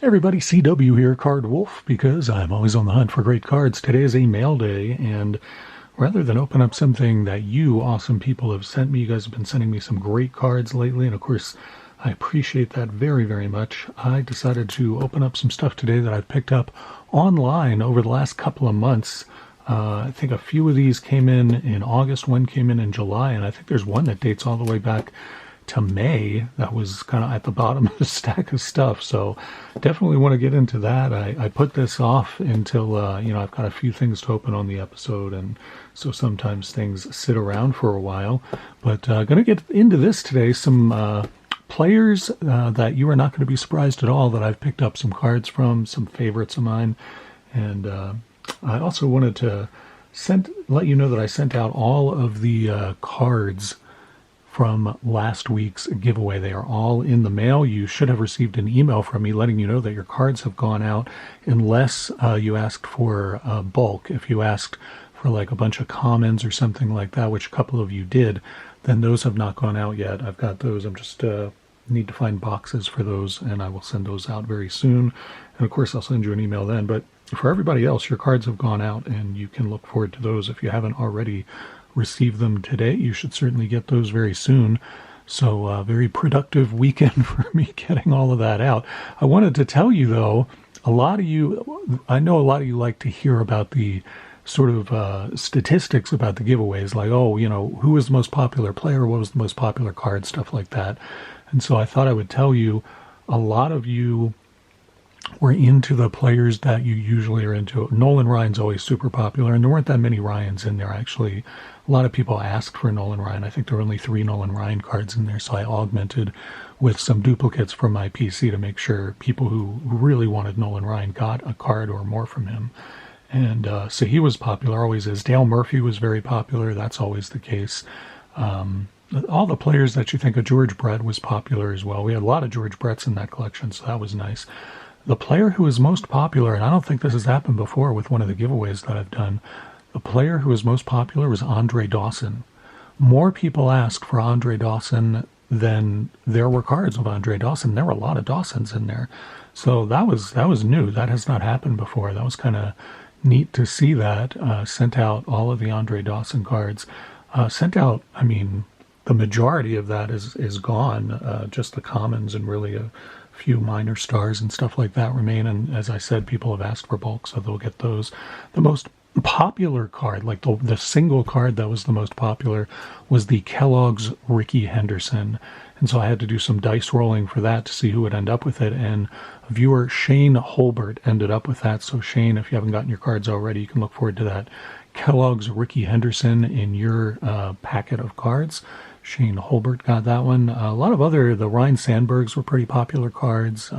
Everybody, CW here, Card Wolf, because I'm always on the hunt for great cards. Today is a mail day, and rather than open up something that you awesome people have sent me, you guys have been sending me some great cards lately, and of course, I appreciate that very, very much. I decided to open up some stuff today that I've picked up online over the last couple of months. I think a few of these came in August, one came in July, and I think there's one that dates all the way back to May that was kind of at the bottom of the stack of stuff. So definitely want to get into that. I put this off until, I've got a few things to open on the episode. And so sometimes things sit around for a while. But going to get into this today. Some players that you are not going to be surprised at all that I've picked up some cards from, some favorites of mine. And I also wanted to let you know that I sent out all of the cards from last week's giveaway. They are all in the mail. You should have received an email from me letting you know that your cards have gone out unless you asked for bulk. If you asked for like a bunch of commons or something like that, which a couple of you did, then those have not gone out yet. I've got those. I'm just need to find boxes for those, and I will send those out very soon. And of course, I'll send you an email then. But for everybody else, your cards have gone out, and you can look forward to those if you haven't already receive them today. You should certainly get those very soon. So very productive weekend for me getting all of that out. I wanted to tell you though, I know a lot of you like to hear about the sort of statistics about the giveaways, like, who was the most popular player, what was the most popular card, stuff like that. And so I thought I would tell you, a lot of you were into the players that you usually are into. Nolan Ryan's always super popular, and there weren't that many Ryans in there, actually. A lot of people asked for Nolan Ryan. I think there were only 3 Nolan Ryan cards in there, so I augmented with some duplicates from my PC to make sure people who really wanted Nolan Ryan got a card or more from him. And so he was popular, always is. Dale Murphy was very popular. That's always the case. All the players that you think of. George Brett was popular as well. We had a lot of George Bretts in that collection, so that was nice. The player who was most popular, and I don't think this has happened before with one of the giveaways that I've done, the player who was most popular was Andre Dawson. More people asked for Andre Dawson than there were cards of Andre Dawson. There were a lot of Dawsons in there. So that was new. That has not happened before. That was kind of neat to see that. Sent out all of the Andre Dawson cards. The majority of that is gone. Just the commons and really a few minor stars and stuff like that remain. And as I said, people have asked for bulk, so they'll get those. The most popular card, like the single card that was the most popular, was the Kellogg's Ricky Henderson. And so I had to do some dice rolling for that to see who would end up with it. And viewer Shane Holbert ended up with that. So Shane, if you haven't gotten your cards already, you can look forward to that Kellogg's Ricky Henderson in your packet of cards. Shane Holbert got that one. A lot of the Ryan Sandbergs were pretty popular cards.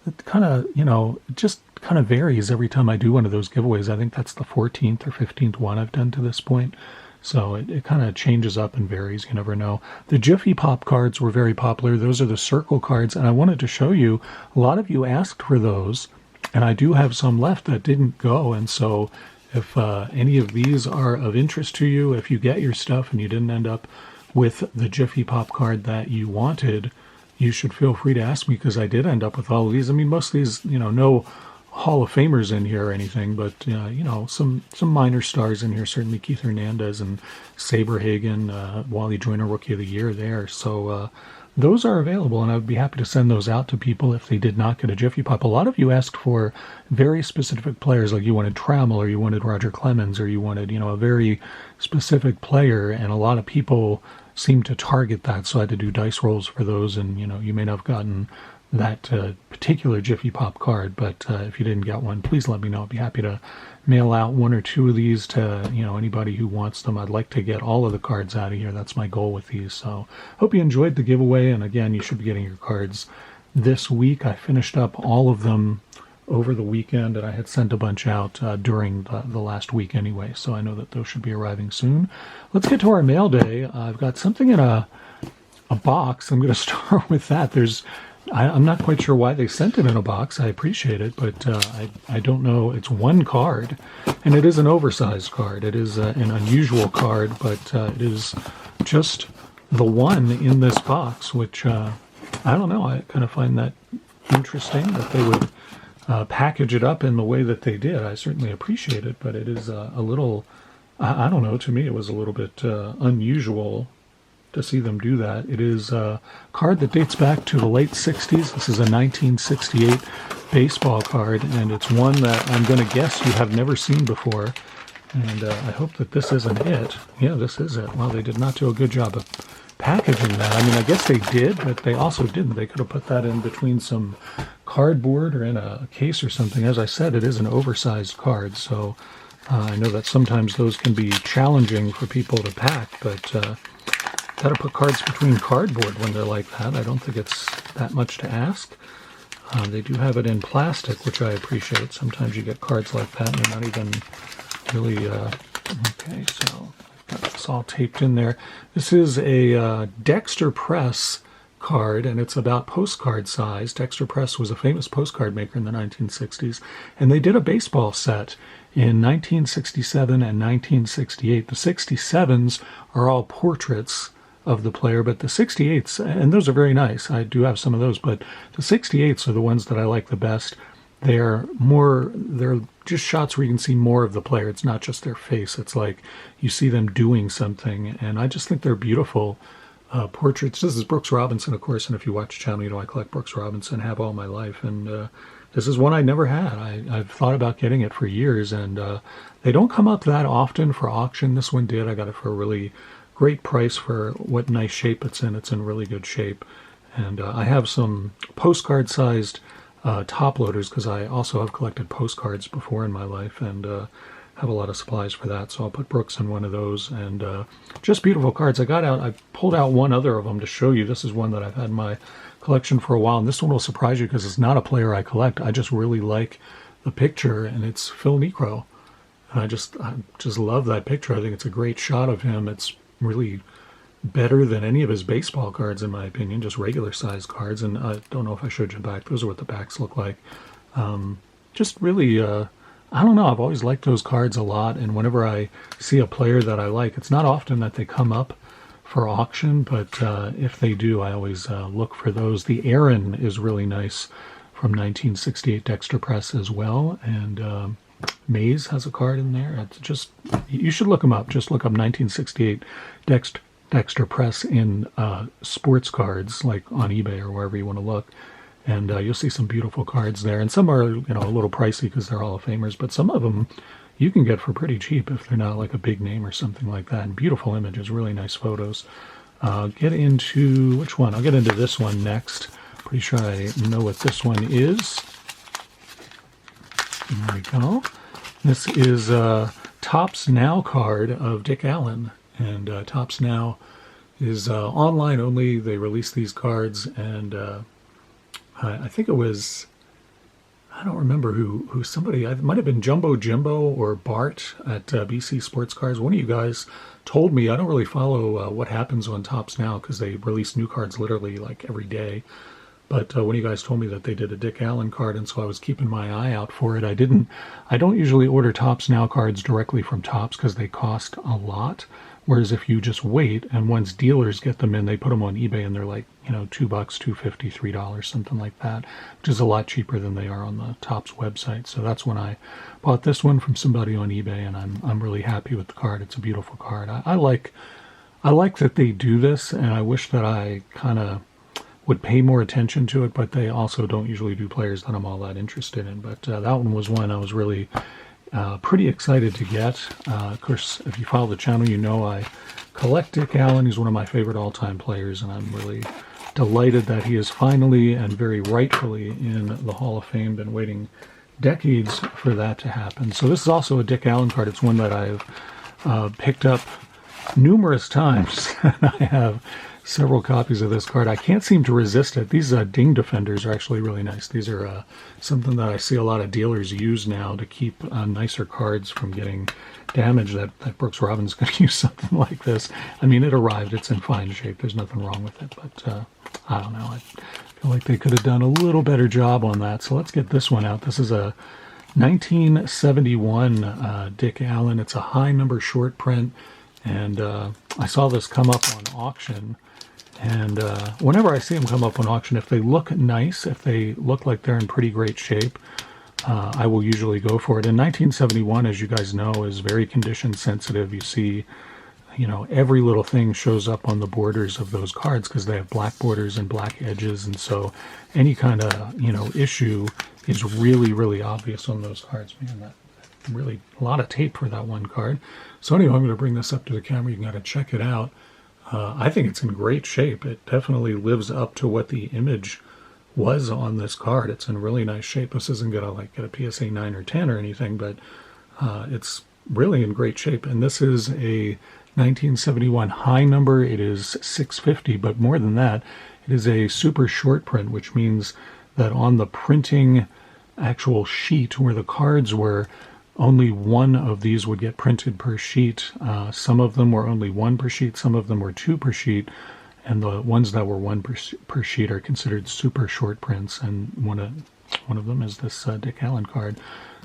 It kind of, just kind of varies every time I do one of those giveaways. I think that's the 14th or 15th one I've done to this point. So it kind of changes up and varies. You never know. The Jiffy Pop cards were very popular. Those are the circle cards. And I wanted to show you, a lot of you asked for those. And I do have some left that didn't go. And so if any of these are of interest to you, if you get your stuff and you didn't end up with the Jiffy Pop card that you wanted, you should feel free to ask me, because I did end up with all of these. I mean, most of these, no Hall of Famers in here or anything, but, some minor stars in here, certainly Keith Hernandez and Saberhagen, Wally Joyner Rookie of the Year there. So those are available, and I would be happy to send those out to people if they did not get a Jiffy Pop. A lot of you asked for very specific players, like you wanted Trammell, or you wanted Roger Clemens, or you wanted, a very specific player, and a lot of people seem to target that, so I had to do dice rolls for those. And you may not have gotten that particular Jiffy Pop card, but if you didn't get one, please let me know. I'd be happy to mail out 1 or 2 of these to anybody who wants them. I'd like to get all of the cards out of here. That's my goal with these. So hope you enjoyed the giveaway, and again, you should be getting your cards this week. I finished up all of them over the weekend, and I had sent a bunch out during the last week anyway, so I know that those should be arriving soon. Let's get to our mail day. I've got something in a box. I'm going to start with that. I'm not quite sure why they sent it in a box. I appreciate it, but I don't know. It's one card, and it is an oversized card. It is an unusual card, but it is just the one in this box, which I don't know. I kind of find that interesting that they would package it up in the way that they did. I certainly appreciate it, but it is a little, I don't know, to me it was a little bit unusual to see them do that. It is a card that dates back to the late 60s. This is a 1968 baseball card, and it's one that I'm going to guess you have never seen before. And I hope that this isn't it. Yeah, this is it. Well, they did not do a good job of packaging that. I mean, I guess they did, but they also didn't. They could have put that in between some cardboard or in a case or something. As I said, it is an oversized card, so I know that sometimes those can be challenging for people to pack, but got to put cards between cardboard when they're like that. I don't think it's that much to ask. They do have it in plastic, which I appreciate. Sometimes you get cards like that and they're not even really... okay, so got this all taped in there. This is a Dexter Press card, and it's about postcard size. Dexter Press was a famous postcard maker in the 1960s, and they did a baseball set in 1967 and 1968. The 67s are all portraits of the player, but the 68s, and those are very nice. I do have some of those, but the 68s are the ones that I like the best. They're just shots where you can see more of the player. It's not just their face. It's like you see them doing something, and I just think they're beautiful portraits. This is Brooks Robinson, of course, and if you watch the channel, you know I collect Brooks Robinson, have all my life, and this is one I never had. I've thought about getting it for years, and they don't come up that often for auction. This one did. I got it for a really great price for what nice shape it's in. It's in really good shape. And I have some postcard-sized top loaders because I also have collected postcards before in my life and have a lot of supplies for that. So I'll put Brooks in one of those. And just beautiful cards. I pulled out one other of them to show you. This is one that I've had in my collection for a while. And this one will surprise you because it's not a player I collect. I just really like the picture, and it's Phil Niekro. And I just love that picture. I think it's a great shot of him. It's really better than any of his baseball cards, in my opinion, just regular sized cards. And I don't know if I showed you the back. Those are what the backs look like. Just really, I don't know. I've always liked those cards a lot. And whenever I see a player that I like, it's not often that they come up for auction, but if they do, I always look for those. The Aaron is really nice from 1968 Dexter Press as well. And Mays has a card in there. It's just, you should look them up. Just look up 1968 Dexter Press in sports cards, like on eBay or wherever you want to look, and you'll see some beautiful cards there. And some are, a little pricey because they're Hall of Famers, but some of them you can get for pretty cheap if they're not like a big name or something like that. And beautiful images, really nice photos. Get into which one? I'll get into this one next. Pretty sure I know what this one is. There we go. This is Topps Now card of Dick Allen. And Topps Now is online only. They release these cards, and I think it was, I don't remember who somebody, it might have been Jumbo Jimbo or Bart at BC Sports Cards. One of you guys told me. I don't really follow what happens on Topps Now because they release new cards literally like every day. But one of you guys told me that they did a Dick Allen card, and so I was keeping my eye out for it. I don't usually order Topps Now cards directly from Topps because they cost a lot. Whereas if you just wait, and once dealers get them in, they put them on eBay and they're like, $2, $2.50, $3, something like that, which is a lot cheaper than they are on the Topps website. So that's when I bought this one from somebody on eBay, and I'm really happy with the card. It's a beautiful card. I like that they do this, and I wish that I kind of would pay more attention to it, but they also don't usually do players that I'm all that interested in. But that one was one I was really pretty excited to get. Of course, if you follow the channel, you know I collect Dick Allen. He's one of my favorite all-time players, and I'm really delighted that he is finally and very rightfully in the Hall of Fame. Been waiting decades for that to happen. So this is also a Dick Allen card. It's one that I've picked up numerous times. I have several copies of this card. I can't seem to resist it. These ding defenders are actually really nice. These are something that I see a lot of dealers use now to keep nicer cards from getting damaged. That Brooks Robinson's going to use something like this. I mean, it arrived. It's in fine shape. There's nothing wrong with it, but I don't know. I feel like they could have done a little better job on that. So let's get this one out. This is a 1971 Dick Allen. It's a high number short print, and I saw this come up on auction. And whenever I see them come up on auction, if they look nice, if they look like they're in pretty great shape, I will usually go for it. And 1971, as you guys know, is very condition sensitive. You see, every little thing shows up on the borders of those cards because they have black borders and black edges. And so any kind of, issue is really, really obvious on those cards. Man, that really a lot of tape for that one card. So anyway, I'm going to bring this up to the camera. You can kind of check it out. I think it's in great shape. It definitely lives up to what the image was on this card. It's in really nice shape. This isn't going to get a PSA 9 or 10 or anything, but it's really in great shape. And this is a 1971 high number. It is 650, but more than that, it is a super short print, which means that on the printing actual sheet where the cards were, only one of these would get printed per sheet. Some of them were only one per sheet, some of them were two per sheet, and the ones that were one per sheet are considered super short prints, and one of them is this Dick Allen card.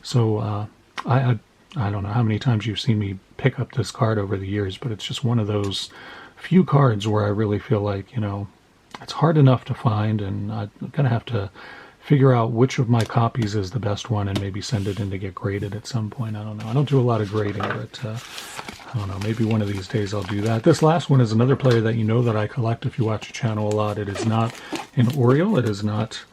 So I don't know how many times you've seen me pick up this card over the years, but it's just one of those few cards where I really feel like, it's hard enough to find, and I'm going to have to figure out which of my copies is the best one and maybe send it in to get graded at some point. I don't know. I don't do a lot of grading, but I don't know. Maybe one of these days I'll do that. This last one is another player that you know that I collect if you watch the channel a lot. It is not an Oriole. It is not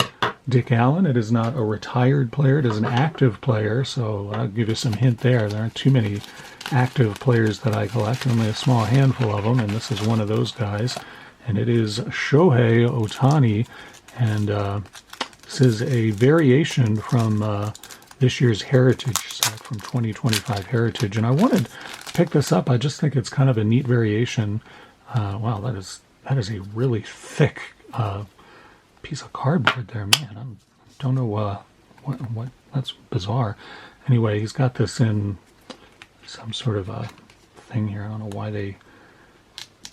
Dick Allen. It is not a retired player. It is an active player, so I'll give you some hint there. There aren't too many active players that I collect, only a small handful of them, and this is one of those guys. And it is Shohei Ohtani, and this is a variation from this year's Heritage set, from 2025 Heritage. And I wanted to pick this up. I just think it's kind of a neat variation. Wow, that is a really thick piece of cardboard there, man. I don't know what that's bizarre. Anyway, he's got this in some sort of a thing here. I don't know why they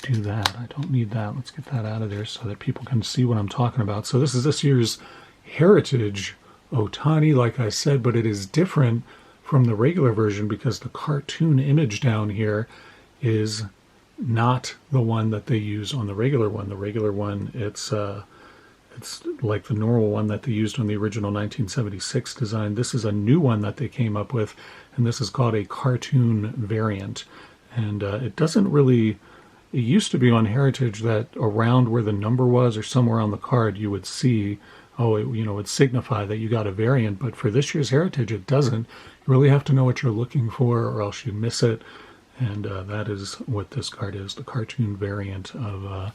do that. I don't need that. Let's get that out of there so that people can see what I'm talking about. So this is this year's Heritage Ohtani, like I said, but it is different from the regular version because the cartoon image down here is not the one that they use on the regular one. The regular one, it's like the normal one that they used on the original 1976 design. This is a new one that they came up with, and this is called a cartoon variant. And it doesn't really, it used to be on Heritage that around where the number was or somewhere on the card you would see, it would signify that you got a variant. But for this year's Heritage, it doesn't. You really have to know what you're looking for or else you miss it. And that is what this card is, the cartoon variant of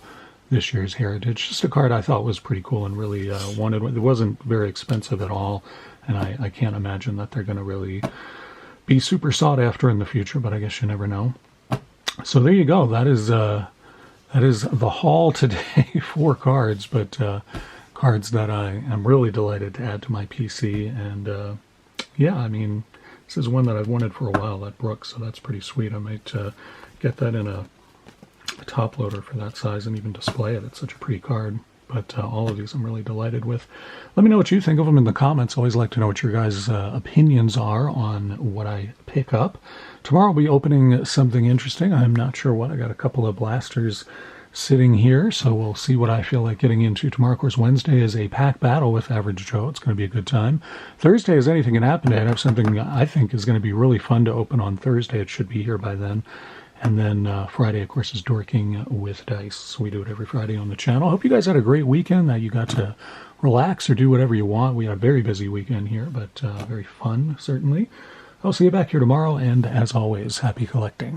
this year's Heritage. Just a card I thought was pretty cool and really wanted. It wasn't very expensive at all, and I can't imagine that they're going to really be super sought after in the future, but I guess you never know. So there you go. That is the haul today. 4 cards, but cards that I am really delighted to add to my PC. And yeah, I mean, this is one that I've wanted for a while, that Brooks, so that's pretty sweet. I might get that in a top loader for that size and even display it. It's such a pretty card. But all of these I'm really delighted with. Let me know what you think of them in the comments. Always like to know what your guys' opinions are on what I pick up. Tomorrow I'll be opening something interesting. I'm not sure what. I got a couple of blasters sitting here, so we'll see what I feel like getting into tomorrow. Of course, Wednesday is a pack battle with Average Joe. It's going to be a good time. Thursday is Anything Can Happen Day. I have something I think is going to be really fun to open on Thursday. It should be here by then. And then Friday, of course, is Dorking with Dice. So we do it every Friday on the channel. Hope you guys had a great weekend, that you got to relax or do whatever you want. We had a very busy weekend here, but very fun, certainly. I'll see you back here tomorrow, and as always, happy collecting.